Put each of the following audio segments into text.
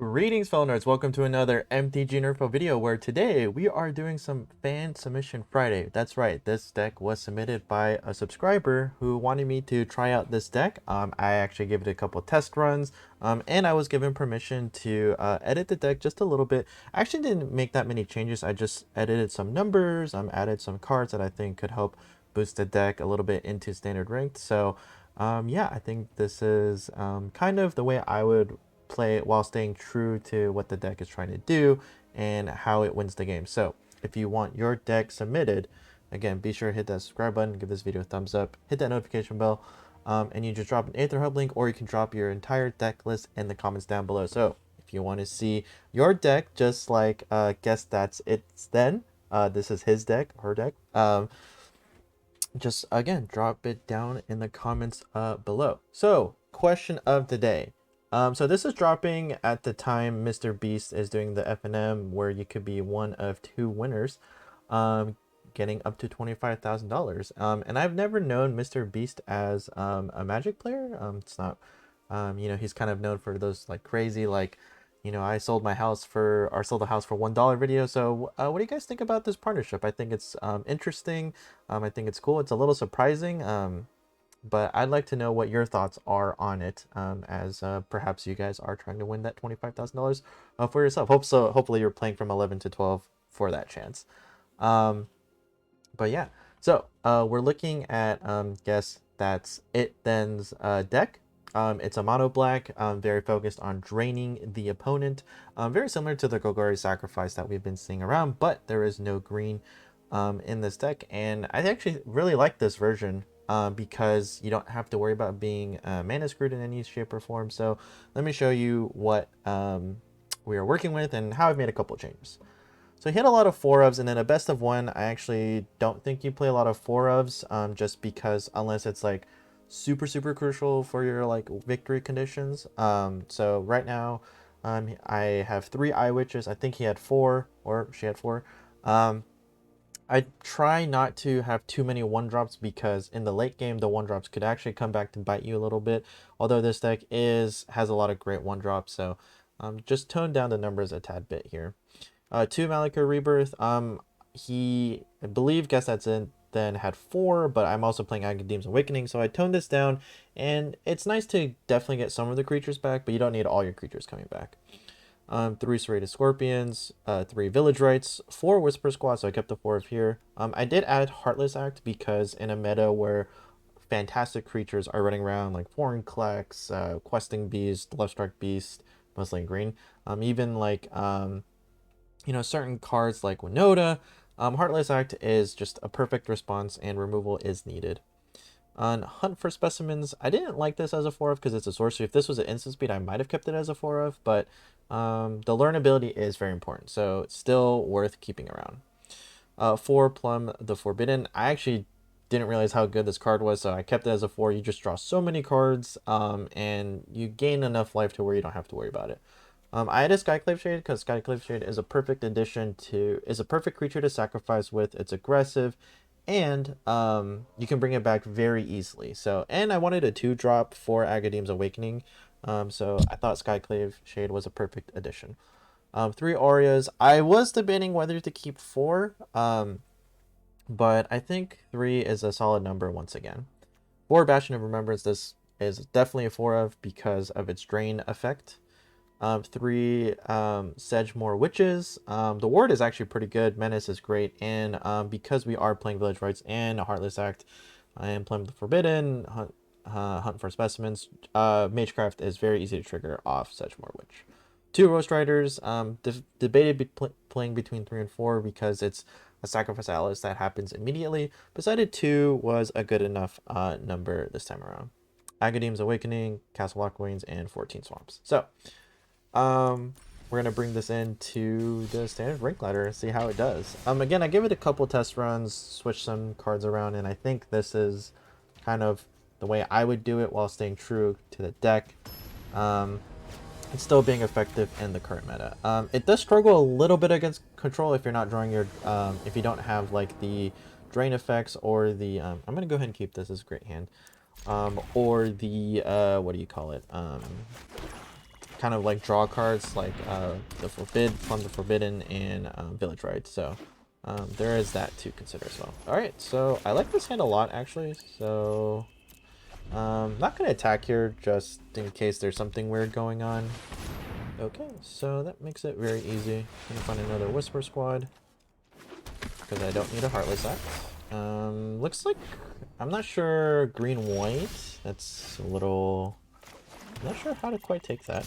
Greetings, fellow nerds. Welcome to another MTG NerdPhil video where today we are doing some fan submission Friday. That's right, this deck was submitted by a subscriber who wanted me to try out this deck. I actually gave it a couple test runs, and I was given permission to edit the deck just a little bit. I actually didn't make that many changes. I just edited some numbers, added some cards that I think could help boost the deck a little bit into standard ranked. So yeah, I think this is kind of the way I would play it while staying true to what the deck is trying to do and how it wins the game. So if you want your deck submitted, again, be sure to hit that subscribe button, give this video a thumbs up, hit that notification bell, and you just drop an Aether Hub link, or you can drop your entire deck list in the comments down below. So if you want to see your deck, just like Guess That's It's Then, this is his deck, her deck, just again, drop it down in the comments below. So question of the day. So this is dropping at the time Mr. Beast is doing the FNM, where you could be one of two winners, getting up to $25,000. And I've never known Mr. Beast as a Magic player. It's not, he's kind of known for those like crazy, like, I sold my house for, or sold the house for $1 video. So what do you guys think about this partnership? I think it's interesting. I think it's cool. It's a little surprising. But I'd like to know what your thoughts are on it, as perhaps you guys are trying to win that $25,000 for yourself. Hopefully you're playing from 11 to 12 for that chance. But yeah, so we're looking at Guess That's It Then's deck. It's a mono black, very focused on draining the opponent, very similar to the Golgari Sacrifice that we've been seeing around, but there is no green in this deck, and I actually really like this version because you don't have to worry about being mana screwed in any shape or form. So let me show you what we are working with and how I've made a couple changes. So he hit a lot of 4-ofs, and then a best of 1, I actually don't think you play a lot of 4-ofs, just because unless it's like super crucial for your like victory conditions. So right now I have 3 Eye Witches. I think he had 4, or she had 4. I try not to have too many 1-drops because in the late game the 1-drops could actually come back to bite you a little bit, although this deck has a lot of great 1-drops. So just tone down the numbers a tad bit here. 2 Malika Rebirth. I believe Guess That's It Then had 4, but I'm also playing Agadeem's Awakening, so I toned this down, and it's nice to definitely get some of the creatures back, but you don't need all your creatures coming back. 3 Serrated Scorpions, 3 Village Rites, 4 Whisper Squad, so I kept the 4 of here. I did add Heartless Act because in a meta where fantastic creatures are running around like Foreign Klex, Questing Beast, Love Strike Beast, mostly in green, even like certain cards like Winota, Heartless Act is just a perfect response and removal is needed. On Hunt for Specimens, I didn't like this as a 4-of because it's a sorcery. If this was an instant speed, I might have kept it as a 4-of, but the learn ability is very important, so it's still worth keeping around. 4 Plum the Forbidden. I actually didn't realize how good this card was, so I kept it as a 4. You just draw so many cards, and you gain enough life to where you don't have to worry about it. I added Skyclave Shade because Skyclave Shade is a perfect perfect creature to sacrifice with. It's aggressive, and you can bring it back very easily. So, and I wanted a 2-drop for Agadeem's Awakening, so I thought Skyclave Shade was a perfect addition. 3 Aureas. I was debating whether to keep 4, but I think 3 is a solid number once again. 4 Bastion of Remembrance. This is definitely a 4-of because of its drain effect. 3 Sedgemoor Witches. The ward is actually pretty good. Menace is great, and because we are playing Village Rites and a Heartless Act, I am playing the Forbidden, Hunt for Specimens. Magecraft is very easy to trigger off Sedgemoor Witch. 2 Roast Riders. Debated playing between 3 and 4 because it's a Sacrifice Atlas that happens immediately. Decided 2 was a good enough number this time around. Agadeem's Awakening, Castle Lockwains, and 14 Swamps. So we're gonna bring this into the standard rank ladder and see how it does. Again, I give it a couple test runs, switch some cards around, and I think this is kind of the way I would do it while staying true to the deck. It's still being effective in the current meta. It does struggle a little bit against control if you're not drawing your, if you don't have like the drain effects or the, I'm gonna go ahead and keep this as a great hand, or the, what do you call it? kind of like draw cards like from the Forbidden and Village Rites. So there is that to consider as well. All right, so I like this hand a lot actually. So not gonna attack here just in case there's something weird going on. Okay, so that makes it very easy. Gonna find another Whisper Squad because I don't need a Heartless Act. Looks like I'm not sure green white. That's a little. I'm not sure how to quite take that.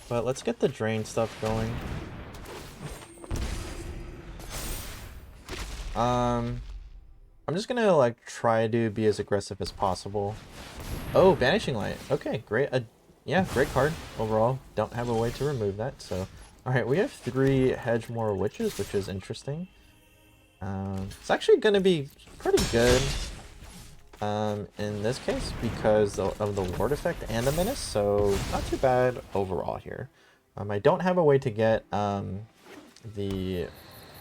But let's get the drain stuff going. I'm just gonna like try to be as aggressive as possible. Oh, Banishing Light. Okay, great. Yeah, great card overall. Don't have a way to remove that. So, all right, we have 3 Hedgemoor Witches, which is interesting. It's actually gonna be pretty good in this case because of the ward effect and the menace. So not too bad overall here. I don't have a way to get the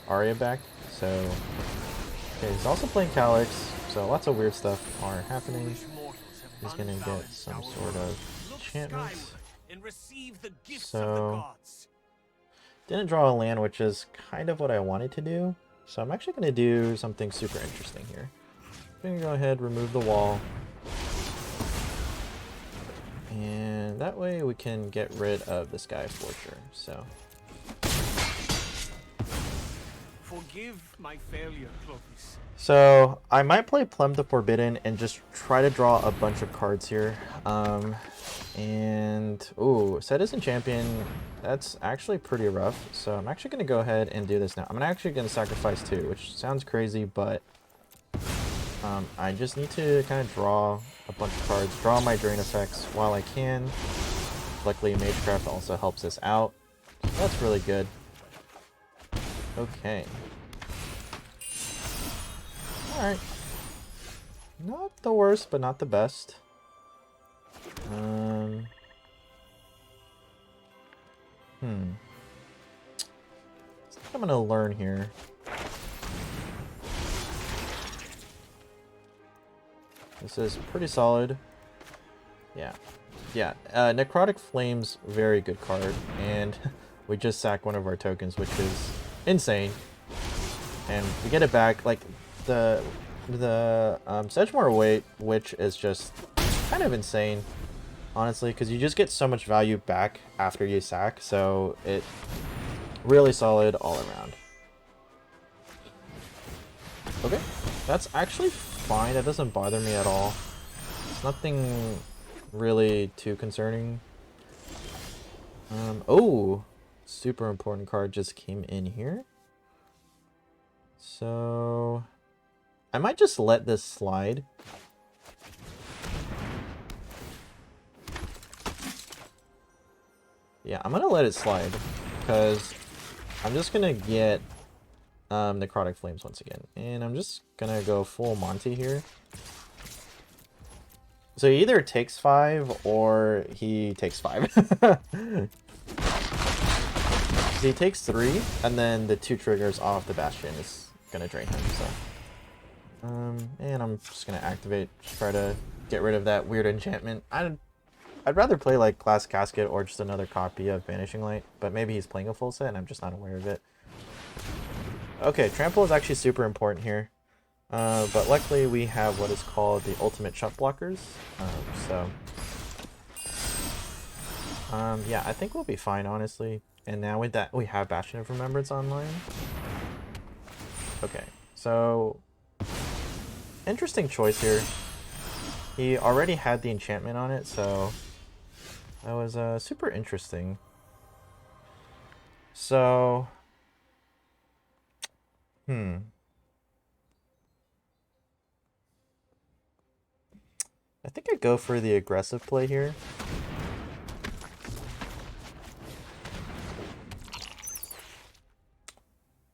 Arya back. So okay, he's also playing Calyx. So lots of weird stuff are happening. He's gonna get some sort of enchantment. So didn't draw a land, which is kind of what I wanted to do. So I'm actually gonna do something super interesting here. I'm gonna go ahead, remove the wall. And that way we can get rid of the Sky Forger. So forgive my failure, Clovis. So I might play Plum the Forbidden and just try to draw a bunch of cards here. And ooh, Citizen Champion, that's actually pretty rough. So I'm actually gonna go ahead and do this now. I'm actually gonna sacrifice 2, which sounds crazy, but I just need to kind of draw a bunch of cards, draw my drain effects while I can. Luckily, Magecraft also helps us out. So that's really good. Okay. Alright. Not the worst, but not the best. I'm gonna learn here. This is pretty solid. Yeah. Yeah. Necrotic Flames, very good card. And we just sack one of our tokens, which is insane. And we get it back. Like, the Sedgemoor Witch is just kind of insane, honestly, because you just get so much value back after you sack. So it really solid all around. Okay, that's actually fine. That doesn't bother me at all. It's nothing really too concerning. Oh, super important card just came in here. So I might just let this slide. Yeah, I'm gonna let it slide because I'm just gonna get Necrotic Flames once again, and I'm just gonna go full Monty here. So he either takes 5 or he takes 5. He takes 3, and then the 2 triggers off the Bastion is gonna drain him. So, and I'm just gonna activate, try to get rid of that weird enchantment. I'd rather play like Glass Casket or just another copy of Vanishing Light, but maybe he's playing a full set and I'm just not aware of it. Okay, Trample is actually super important here. But luckily we have what is called the ultimate chuck blockers. Yeah, I think we'll be fine, honestly. And now with that, we have Bastion of Remembrance online. Okay, so interesting choice here. He already had the enchantment on it, so that was super interesting. So, I think I go for the aggressive play here.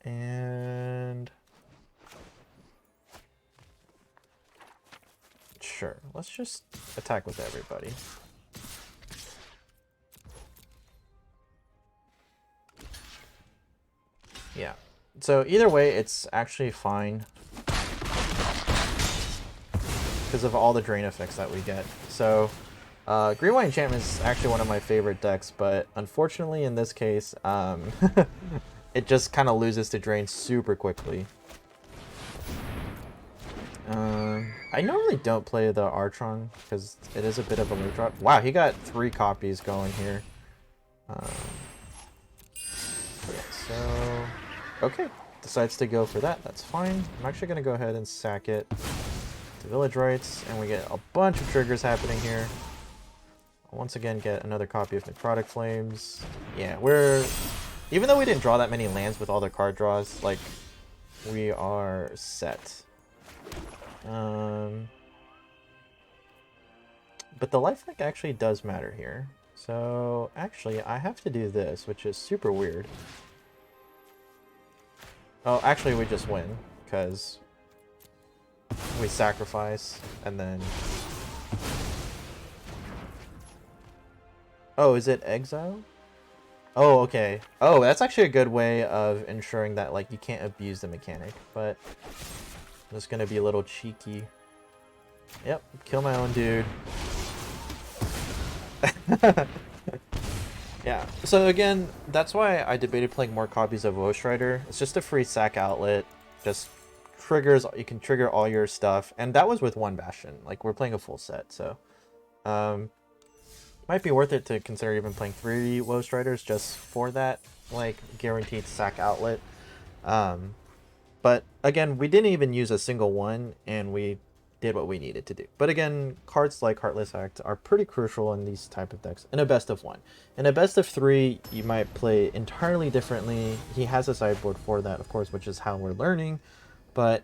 And sure, let's just attack with everybody. Yeah, so either way, it's actually fine because of all the drain effects that we get. So Green White Enchantment is actually one of my favorite decks, but unfortunately in this case, it just kind of loses to drain super quickly. I normally don't play the Artron because it is a bit of a late drop. Wow, he got 3 copies going here. Yeah, so okay, decides to go for that. That's fine. I'm actually gonna go ahead and sack it to Village Rites, and we get a bunch of triggers happening here. I'll once again get another copy of Necrotic Flames. Yeah, even though we didn't draw that many lands with all the card draws, like, we are set. But the lifelink actually does matter here. So actually I have to do this, which is super weird. Oh, actually we just win because we sacrifice and then... Oh, is it exile? Oh, okay. Oh, that's actually a good way of ensuring that, like, you can't abuse the mechanic, but I'm just gonna be a little cheeky. Yep, kill my own dude. Yeah, so again, that's why I debated playing more copies of Ghost Rider. It's just a free sack outlet, just triggers, you can trigger all your stuff, and that was with 1 Bastion. Like, we're playing a full set, so might be worth it to consider even playing 3 Ghost Riders just for that, like, guaranteed sack outlet. But again, we didn't even use a single one, and we did what we needed to do. But again, cards like Heartless Act are pretty crucial in these type of decks. In a best of 1. In a best of 3, you might play entirely differently. He has a sideboard for that, of course, which is how we're learning. But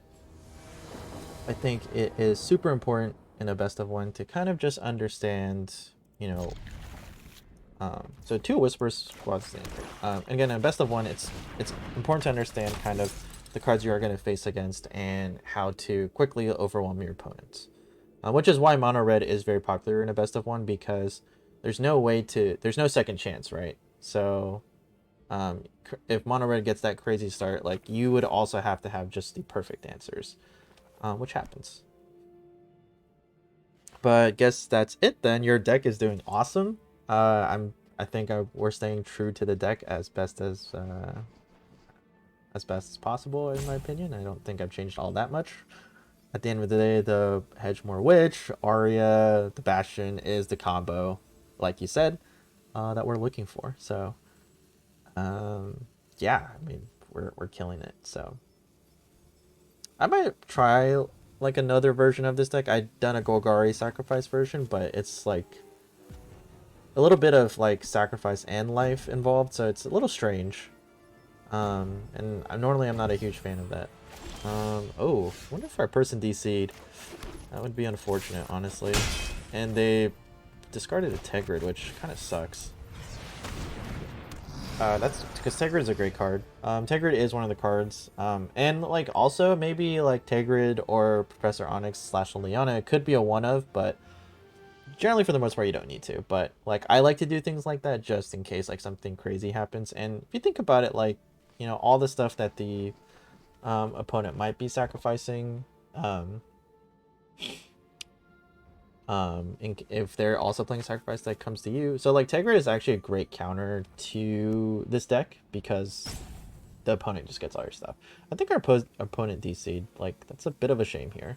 I think it is super important in a best of 1 to kind of just understand, you know, so 2 Whispers squads. Again, in best of 1, it's important to understand kind of the cards you are going to face against and how to quickly overwhelm your opponents. Which is why Mono Red is very popular in a best of 1, because there's no second chance, right? So if Mono Red gets that crazy start, like, you would also have to have just the perfect answers, which happens. But I guess that's it then. Your deck is doing awesome. I think we're staying true to the deck as best as possible, in my opinion. I don't think I've changed all that much. At the end of the day, the Hedgemore Witch, Arya, the Bastion is the combo, like you said, that we're looking for. So, yeah, I mean, we're killing it. So, I might try like another version of this deck. I've done a Golgari sacrifice version, but it's like a little bit of like sacrifice and life involved, so it's a little strange. And normally I'm not a huge fan of that. Oh, I wonder if our person DC'd. That would be unfortunate, honestly. And they discarded a Tegrid, which kind of sucks. That's because Tegrid is a great card. Tegrid is one of the cards. And like also maybe like Tegrid or Professor Onyx / Liliana could be a one of, but generally for the most part you don't need to. But like I like to do things like that just in case like something crazy happens. And if you think about it, like, you know, all the stuff that the opponent might be sacrificing, if they're also playing sacrifice that comes to you. So like Tegrid is actually a great counter to this deck because the opponent just gets all your stuff. I think our opponent DC'd, like, that's a bit of a shame here.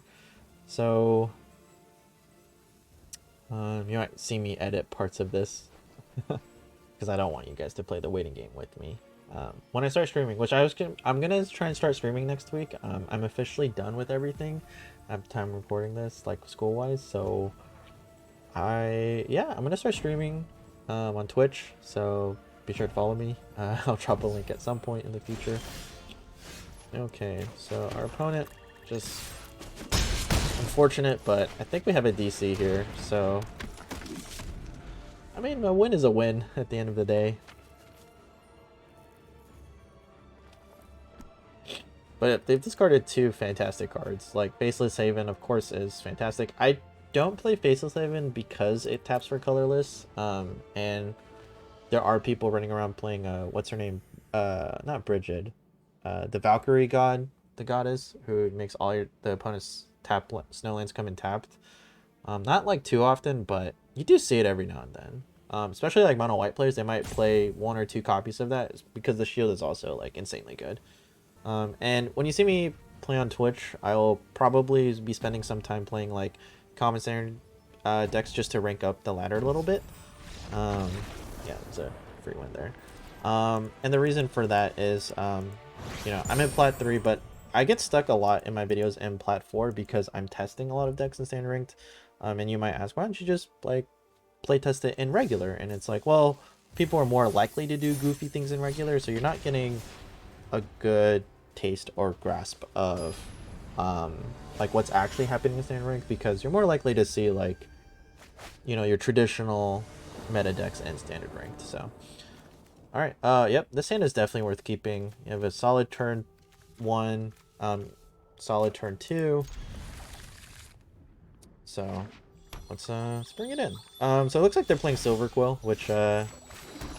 So you might see me edit parts of this because I don't want you guys to play the waiting game with me. When I start streaming, which I'm gonna try and start streaming next week. I'm officially done with everything at the time recording this, like school wise. So I'm gonna start streaming on Twitch. So be sure to follow me. I'll drop a link at some point in the future. Okay, so our opponent just unfortunate, but I think we have a DC here. So I mean, a win is a win at the end of the day. But they've discarded 2 fantastic cards. Like, Faceless Haven, of course, is fantastic. I don't play Faceless Haven because it taps for colorless. And there are people running around playing, what's her name? Not Bridget. The Valkyrie god, the goddess, who makes the opponent's snowlands come in tapped. Not like too often, but You do see it every now and then. Especially like mono white players, they might play 1 or 2 copies of that because the shield is also like insanely good. And when you see me play on Twitch, I will probably be spending some time playing like common standard decks just to rank up the ladder a little bit. Yeah, it's a free win there. And the reason for that is, you know, I'm in Plat 3, but I get stuck a lot in my videos in Plat 4 because I'm testing a lot of decks in standard ranked. And you might ask, why don't you just like play test it in regular? And it's like, well, people are more likely to do goofy things in regular, so you're not getting a good taste or grasp of like what's actually happening in standard rank, because you're more likely to see like, you know, your traditional meta decks in standard ranked. So all right, yep, this hand is definitely worth keeping. You have a solid turn 1, solid turn 2, so let's bring it in. So it looks like they're playing Silver Quill, which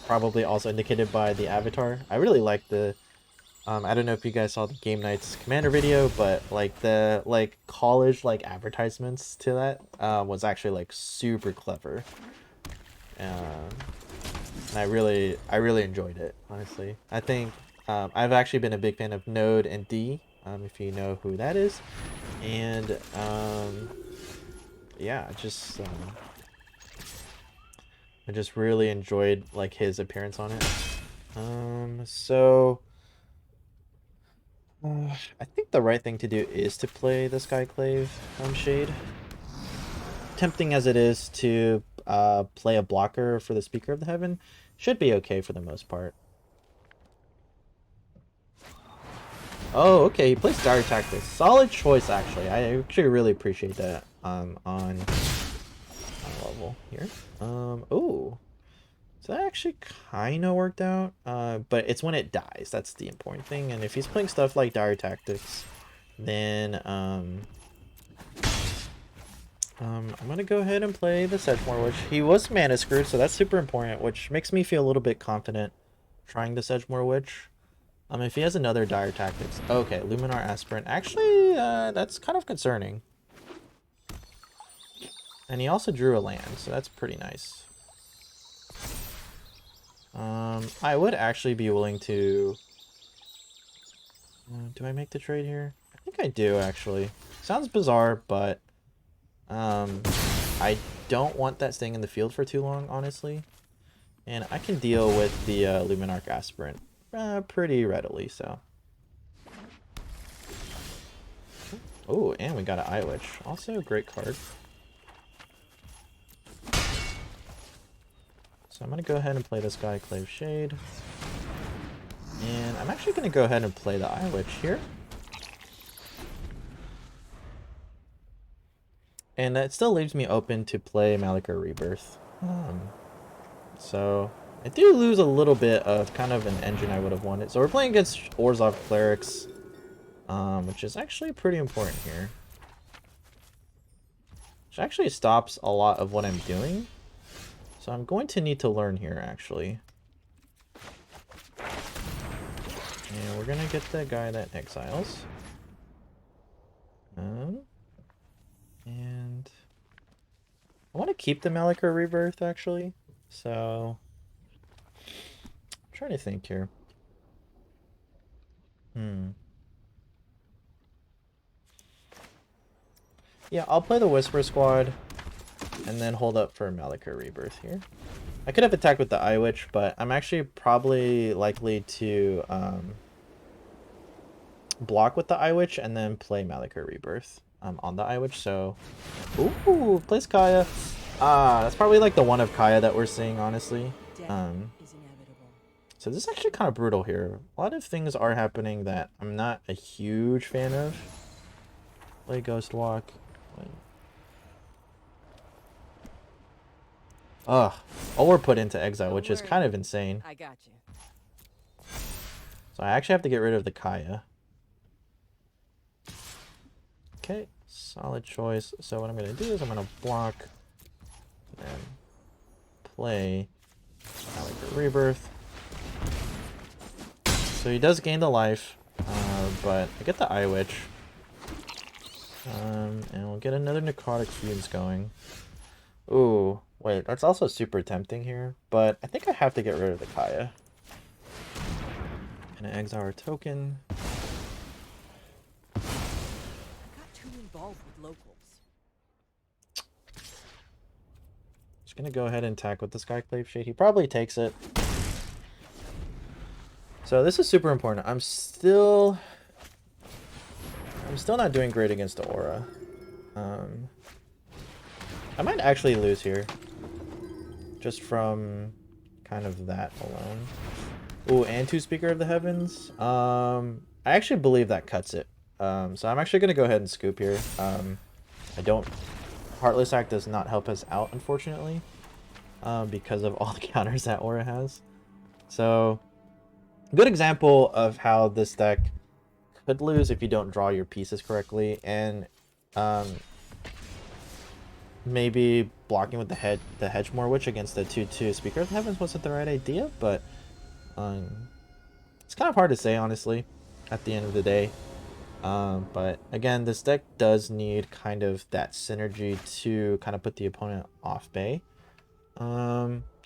probably also indicated by the avatar. I really like the I don't know if you guys saw the Game Nights Commander video, but like the like college like advertisements to that was actually like super clever. And I really enjoyed it, honestly. I think I've actually been a big fan of Node and D, if you know who that is, and yeah, I just really enjoyed like his appearance on it. So I think the right thing to do is to play the Skyclave Shade. Tempting as it is to play a blocker for the Speaker of the Heaven, should be okay for the most part. Oh, okay, he plays Dire Tactics. Solid choice, actually. I actually really appreciate that on level here. Oh. So that actually kind of worked out, but it's when it dies. That's the important thing. And if he's playing stuff like Dire Tactics, then I'm going to go ahead and play the Sedgemoor Witch. He was mana screwed, so that's super important, which makes me feel a little bit confident trying the Sedgemoor Witch. If he has another Dire Tactics. Okay, Luminar Aspirant. Actually, that's kind of concerning. And he also drew a land, so that's pretty nice. I would actually be willing to... do I make the trade here? I think I do, actually. Sounds bizarre, but... I don't want that staying in the field for too long, honestly. And I can deal with the Luminarch Aspirant pretty readily, so... Oh, and we got an Eye Witch. Also a great card. So I'm going to go ahead and play this guy, Clave Shade. And I'm actually going to go ahead and play the Eye Witch here. And that still leaves me open to play Malika Rebirth. So I do lose a little bit of kind of an engine I would have wanted. So we're playing against Orzhov Clerics, which is actually pretty important here. Which actually stops a lot of what I'm doing. So I'm going to need to learn here, actually. And we're going to get the guy that exiles. And I want to keep the Malika Rebirth, actually. So I'm trying to think here. Yeah, I'll play the Whisper Squad and then hold up for Malika Rebirth here. I could have attacked with the Eye Witch, but I'm actually probably likely to block with the Eye Witch and then play Malika Rebirth on the Eye Witch. So, ooh, plays Kaya. That's probably like the one of Kaya that we're seeing, honestly. So this is actually kind of brutal here. A lot of things are happening that I'm not a huge fan of. Play Ghost Walk. Ugh. Or put into exile, which is kind of insane. I got you. So I actually have to get rid of the Kaya. Okay, solid choice. So what I'm going to do is I'm going to block and play Malika Rebirth. So he does gain the life, but I get the Eye Witch. And we'll get another Necrotic Fumes going. Ooh, Wait, that's also super tempting here, but I think I have to get rid of the Kaya. Gonna exile our token. I got too involved with locals. Just gonna go ahead and attack with the Skyclave Shade. He probably takes it. So this is super important. I'm still not doing great against the aura. I might actually lose here. Just from kind of that alone. Ooh, and 2 Speaker of the Heavens. I actually believe that cuts it. So I'm actually gonna go ahead and scoop here. I don't Heartless Act does not help us out, unfortunately. Because of all the counters that aura has. So good example of how this deck could lose if you don't draw your pieces correctly, and maybe blocking with the Hedgemore Witch against the 2/2 Speaker of the Heavens wasn't the right idea, but it's kind of hard to say, honestly, at the end of the day. But again, this deck does need kind of that synergy to kind of put the opponent off bay.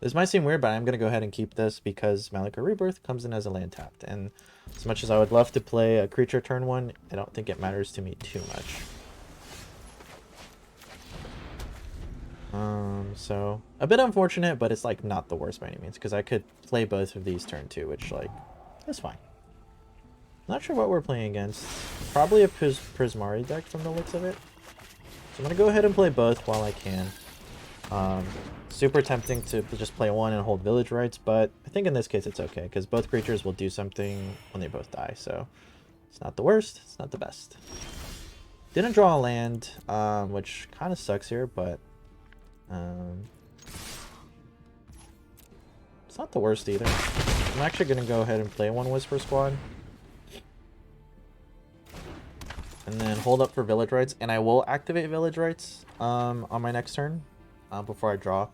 This might seem weird, but I'm going to go ahead and keep this because Malika Rebirth comes in as a land tapped. And as much as I would love to play a creature turn 1, I don't think it matters to me too much. So a bit unfortunate, but it's like not the worst by any means because I could play both of these turn 2, which like is fine. Not sure what we're playing against. Probably a Prismari deck from the looks of it. So I'm going to go ahead and play both while I can. Super tempting to just play one and hold Village Rights, but I think in this case it's okay because both creatures will do something when they both die. So it's not the worst, it's not the best. Didn't draw a land, which kind of sucks here, but it's not the worst either. I'm actually going to go ahead and play one Whisper Squad. And then hold up for Village Rights, and I will activate Village Rights on my next turn before I draw.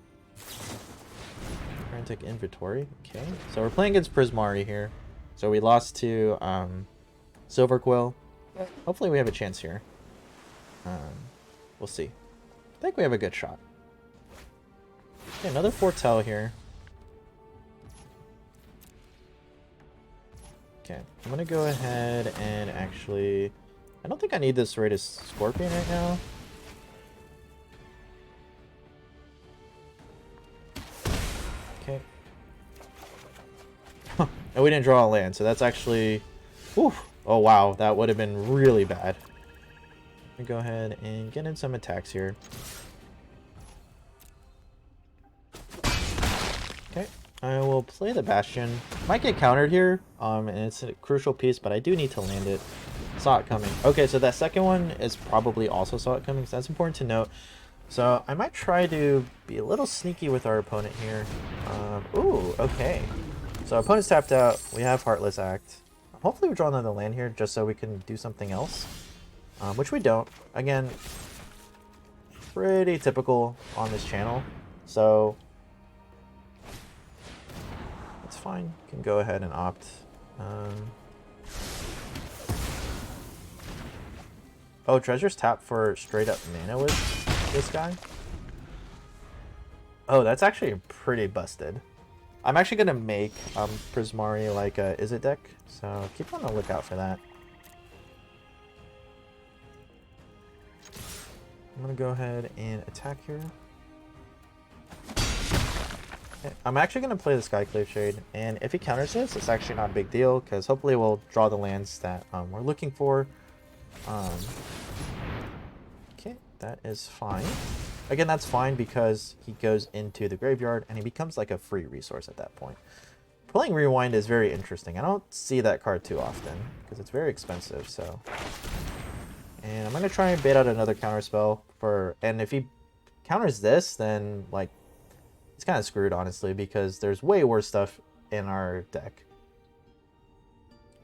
Frantic Inventory. Okay, so we're playing against Prismari here. So we lost to Silver Quill. Hopefully we have a chance here. We'll see. I think we have a good shot. Okay, another Foretell here. Okay, I'm gonna go ahead and actually... I don't think I need this Raided Scorpion right now. Okay. And we didn't draw a land, so that's actually... Whew. Oh wow, that would have been really bad. Let me go ahead and get in some attacks here. Okay, I will play the Bastion. Might get countered here, and it's a crucial piece, but I do need to land it. Saw it coming. Okay, so that second one is probably also saw it coming, so that's important to note. So I might try to be a little sneaky with our opponent here. Ooh, okay. So our opponent's tapped out. We have Heartless Act. Hopefully we draw another land here just so we can do something else. Which we don't. Again, pretty typical on this channel. So it's fine. You can go ahead and opt. Oh, Treasure's tapped for straight up mana with this guy. Oh, that's actually pretty busted. I'm actually gonna make Prismari like a Is It deck, so keep on the lookout for that. I'm gonna go ahead and attack here. Okay, I'm actually gonna play the Skyclave Shade, and if he counters this, it's actually not a big deal because hopefully we'll draw the lands that we're looking for. Okay, that is fine. Again, that's fine because he goes into the graveyard and he becomes like a free resource at that point. Playing Rewind is very interesting. I don't see that card too often because it's very expensive. So, and I'm gonna try and bait out another counter spell for. And if he counters this, then like it's kind of screwed, honestly, because there's way worse stuff in our deck.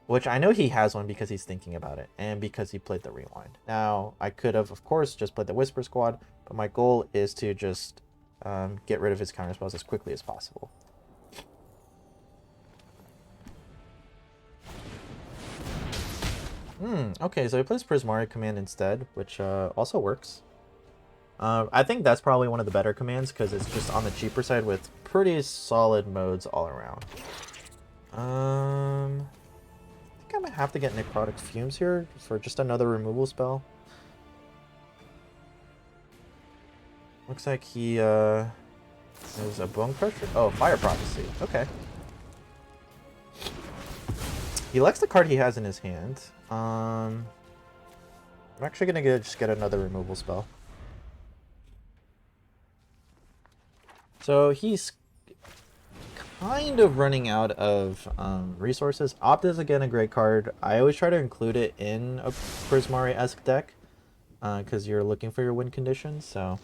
Which I know he has one because he's thinking about it and because he played the Rewind. Now, I could have, of course, just played the Whisper Squad, but my goal is to just get rid of his counterspells as quickly as possible. Okay, so he plays Prismari Command instead, which also works. I think that's probably one of the better commands because it's just on the cheaper side with pretty solid modes all around. I think I might have to get Necrotic Fumes here for just another removal spell. Looks like he has a Bone Crusher. Oh, Fire Prophecy. Okay. He likes the card he has in his hand. I'm actually gonna just get another removal spell. So he's kind of running out of resources. Opt is again a great card. I always try to include it in a Prismari-esque deck because you're looking for your win conditions. So,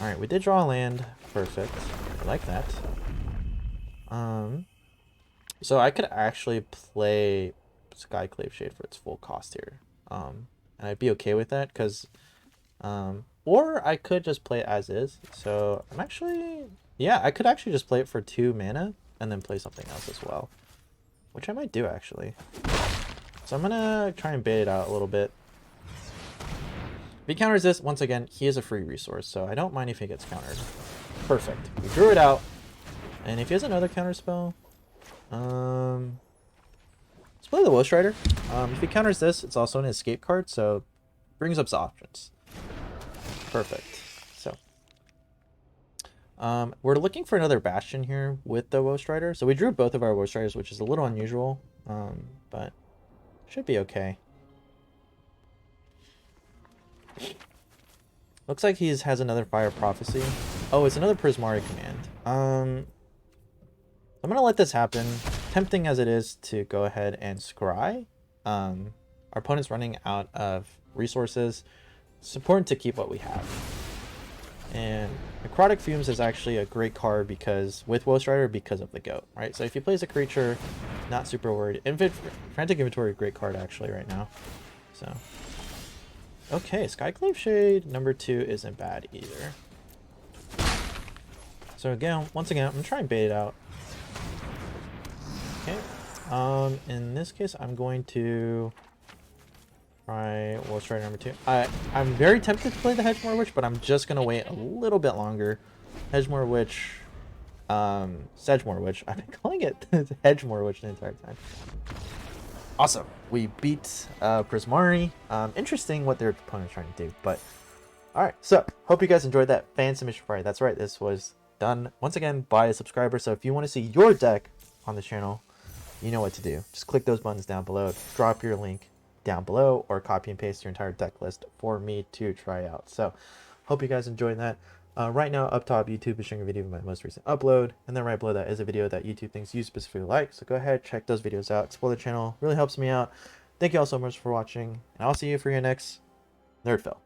all right, we did draw a land. Perfect. I like that. So I could actually play Skyclave Shade for its full cost here, and I'd be okay with that because, or I could just play it as is. So I'm actually, yeah, I could actually just play it for 2 mana and then play something else as well, which I might do actually. So I'm gonna try and bait it out a little bit. If he counters this, once again, he is a free resource, so I don't mind if he gets countered. Perfect. We drew it out, and if he has another counter spell. Let's play the Ghost Rider. If he counters this, it's also an escape card, so brings up options. Perfect. So, we're looking for another Bastion here with the Ghost Rider. So we drew both of our Ghost Riders, which is a little unusual, but should be okay. Looks like he has another Fire Prophecy. Oh, it's another Prismari command. I'm gonna let this happen. Tempting as it is to go ahead and scry. Our opponent's running out of resources. It's important to keep what we have. And Necrotic Fumes is actually a great card because with Ghost Rider because of the goat, right? So if he plays a creature, not super worried. Frantic Inventory, great card actually right now. So okay, Skyclave Shade number 2 isn't bad either. So again, once again, I'm gonna try and bait it out. Okay. In this case, I'm going to try Ghost Rider number 2. I'm very tempted to play the Hedgemoor Witch, but I'm just gonna wait a little bit longer. Hedgemoor Witch, Sedgemoor Witch. I've been calling it Hedgemoor Witch the entire time. Awesome. We beat Prismari. Interesting what their opponent's trying to do, but all right. So hope you guys enjoyed that fan submission party. That's right. This was done once again by a subscriber. So if you want to see your deck on the channel, you know what to do. Just click those buttons down below, drop your link down below, or copy and paste your entire deck list for me to try out. So hope you guys enjoyed that. Right now up top, YouTube is showing a video of my most recent upload, and then right below that is a video that YouTube thinks you specifically like. So go ahead, check those videos out, explore the channel, really helps me out. Thank you all so much for watching, and I'll see you for your next NerdPhil.